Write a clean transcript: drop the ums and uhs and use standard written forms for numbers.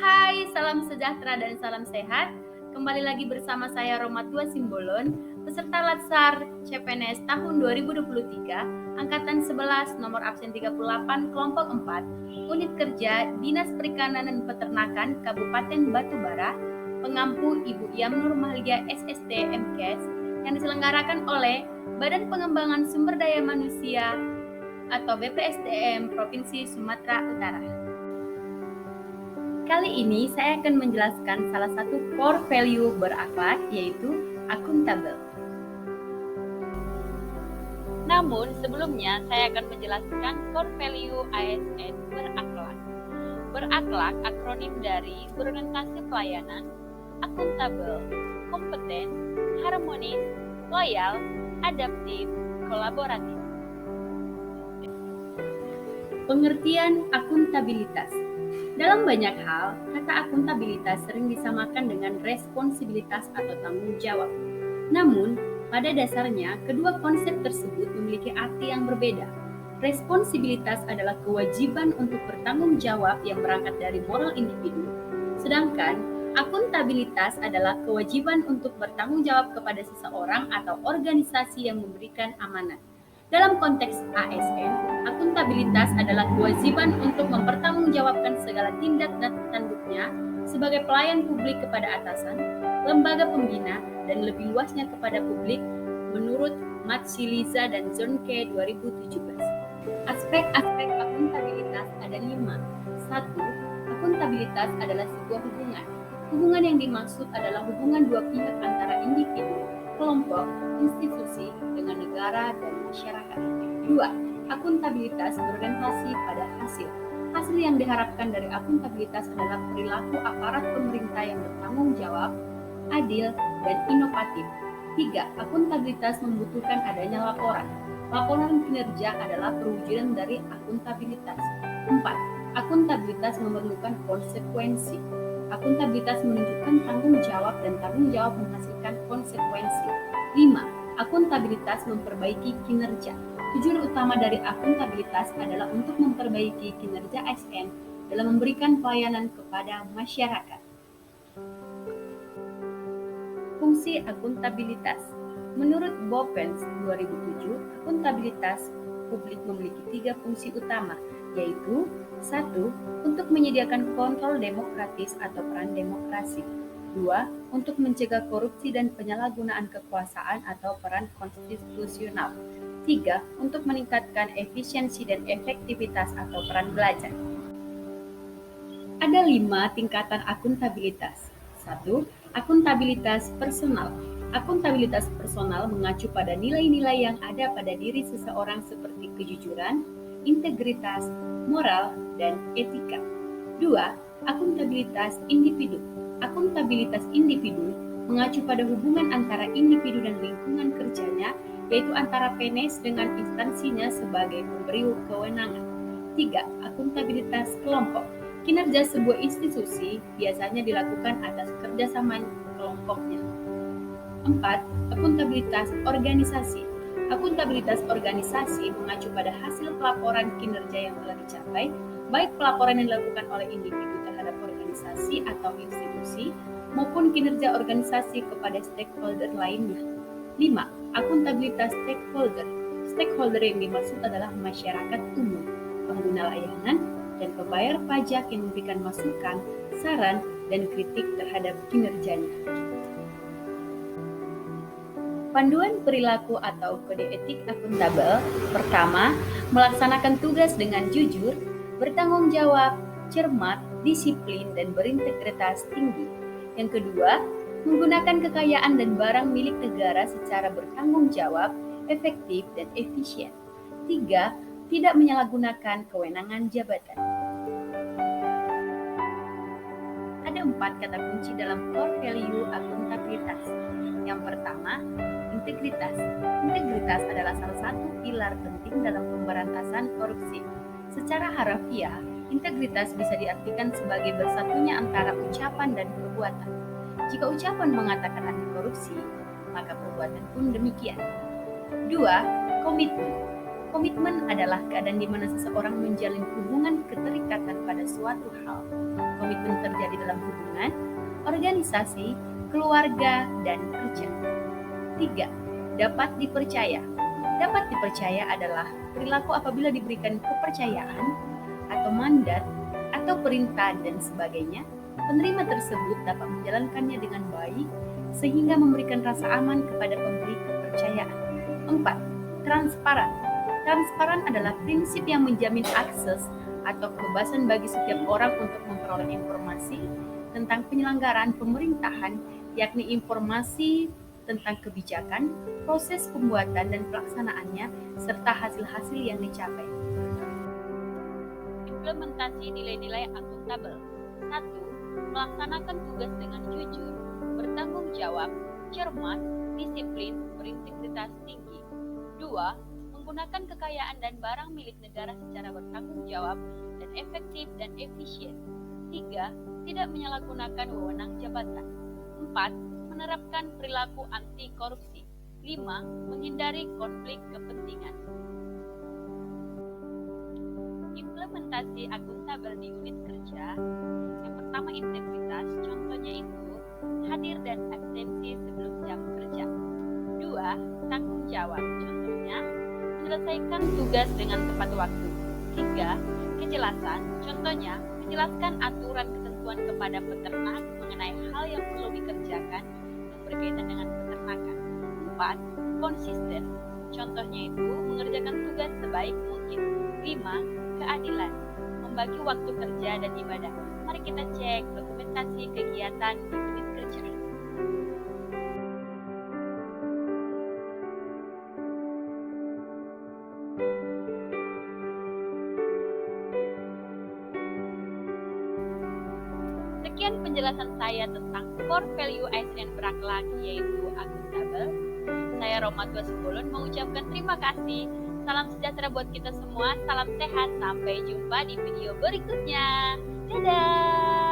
Hai, salam sejahtera dan salam sehat. Kembali lagi bersama saya Romatua Simbolon, peserta Latsar CPNS tahun 2023, Angkatan 11, nomor absen 38, kelompok 4, Unit Kerja Dinas Perikanan dan Peternakan Kabupaten Batubara, pengampu Ibu Yamnur Mahalia SST MKes, yang diselenggarakan oleh Badan Pengembangan Sumber Daya Manusia atau BPSDM Provinsi Sumatera Utara. Kali ini saya akan menjelaskan salah satu core value berakhlak, yaitu akuntabel. Namun sebelumnya saya akan menjelaskan core value ASN berakhlak. Berakhlak akronim dari berorientasi pelayanan, akuntabel, kompeten, harmonis, loyal, adaptif, kolaboratif. Pengertian akuntabilitas. Dalam banyak hal, kata akuntabilitas sering disamakan dengan responsibilitas atau tanggung jawab. Namun, pada dasarnya, kedua konsep tersebut memiliki arti yang berbeda. Responsibilitas adalah kewajiban untuk bertanggung jawab yang berangkat dari moral individu, sedangkan akuntabilitas adalah kewajiban untuk bertanggung jawab kepada seseorang atau organisasi yang memberikan amanat. Dalam konteks ASN, akuntabilitas adalah kewajiban untuk mempertanggungjawabkan segala tindak dan tanduknya sebagai pelayan publik kepada atasan, lembaga pembina, dan lebih luasnya kepada publik menurut Matsiliza dan Zonke 2017. Aspek-aspek akuntabilitas ada 5. 1. Akuntabilitas adalah sebuah hubungan. Hubungan yang dimaksud adalah hubungan dua pihak antara individu, kelompok, institusi, dengan negara dan masyarakat. 2. Akuntabilitas berorientasi pada hasil. Hasil yang diharapkan dari akuntabilitas adalah perilaku aparat pemerintah yang bertanggung jawab, adil, dan inovatif. 3. Akuntabilitas membutuhkan adanya laporan. Laporan kinerja adalah perwujudan dari akuntabilitas. 4. Akuntabilitas memerlukan konsekuensi. Akuntabilitas menunjukkan tanggung jawab dan tanggung jawab menghasilkan konsekuensi. 5. Akuntabilitas memperbaiki kinerja. Tujuan utama dari akuntabilitas adalah untuk memperbaiki kinerja ASN dalam memberikan pelayanan kepada masyarakat. Fungsi akuntabilitas. Menurut Bopens 2007, akuntabilitas publik memiliki 3 fungsi utama, yaitu 1. Untuk menyediakan kontrol demokratis atau peran demokrasi. 2. Untuk mencegah korupsi dan penyalahgunaan kekuasaan atau peran konstitusional. 3. Untuk meningkatkan efisiensi dan efektivitas atau peran belajar. Ada 5 tingkatan akuntabilitas. 1. Akuntabilitas personal. Akuntabilitas personal mengacu pada nilai-nilai yang ada pada diri seseorang seperti kejujuran, integritas, moral, dan etika. 2. Akuntabilitas individu. Akuntabilitas individu mengacu pada hubungan antara individu dan lingkungan kerjanya, yaitu antara PNS dengan instansinya sebagai pemberi kewenangan. 3. Akuntabilitas kelompok. Kinerja sebuah institusi biasanya dilakukan atas kerjasama kelompoknya. 4. Akuntabilitas organisasi. Akuntabilitas organisasi mengacu pada hasil pelaporan kinerja yang telah dicapai, baik pelaporan yang dilakukan oleh individu terhadap organisasi atau institusi, maupun kinerja organisasi kepada stakeholder lainnya. 5. Akuntabilitas stakeholder. Stakeholder yang dimaksud adalah masyarakat umum, pengguna layanan, dan pembayar pajak yang memberikan masukan, saran, dan kritik terhadap kinerjanya. Panduan perilaku atau kode etik akuntabel. Pertama, melaksanakan tugas dengan jujur, bertanggung jawab, cermat, disiplin, dan berintegritas tinggi. Yang kedua, menggunakan kekayaan dan barang milik negara secara bertanggung jawab, efektif, dan efisien. 3. Tidak menyalahgunakan kewenangan jabatan. Ada 4 kata kunci dalam core value akuntabilitas. Yang pertama, integritas. Integritas adalah salah satu pilar penting dalam pemberantasan korupsi. Secara harafiah, integritas bisa diartikan sebagai bersatunya antara ucapan dan perbuatan. Jika ucapan mengatakan anti korupsi, maka perbuatan pun demikian. 2. Komitmen. Komitmen adalah keadaan di mana seseorang menjalin hubungan keterikatan pada suatu hal. Komitmen terjadi dalam hubungan, organisasi, keluarga, dan kerja. 3. Dapat dipercaya. Dapat dipercaya adalah perilaku apabila diberikan kepercayaan atau mandat atau perintah dan sebagainya, penerima tersebut dapat menjalankannya dengan baik sehingga memberikan rasa aman kepada pemberi kepercayaan. 4. Transparan. Transparan adalah prinsip yang menjamin akses atau kebebasan bagi setiap orang untuk memperoleh informasi tentang penyelenggaraan pemerintahan, yakni informasi tentang kebijakan, proses pembuatan dan pelaksanaannya, serta hasil-hasil yang dicapai. Implementasi nilai-nilai akuntabel. 1. Melaksanakan tugas dengan jujur, bertanggung jawab, cermat, disiplin, berintegritas tinggi. 2. Menggunakan kekayaan dan barang milik negara secara bertanggung jawab dan efektif dan efisien. 3. Tidak menyalahgunakan wewenang jabatan. 4. Menerapkan perilaku anti korupsi. 5. Menghindari konflik kepentingan. Implementasi akuntabel di unit kerja. Yang pertama, integritas, contohnya itu hadir dan absensi sebelum jam kerja. 2. Tanggung jawab, contohnya menyelesaikan tugas dengan tepat waktu. 3. Kejelasan, contohnya menjelaskan aturan ketentuan kepada peternak mengenai hal yang perlu dikerjakan yang berkaitan dengan peternakan. 4. Konsisten, contohnya itu mengerjakan tugas sebaik mungkin. 5. Keadilan, membagi waktu kerja dan ibadah. Mari kita cek dokumentasi kegiatan di unit kerja. Sekian penjelasan saya tentang core value ASN berakhlak, yaitu akuntabel. Saya Roma Tua Sebulun mengucapkan terima kasih. Salam sejahtera buat kita semua, salam sehat, sampai jumpa di video berikutnya. Dadah!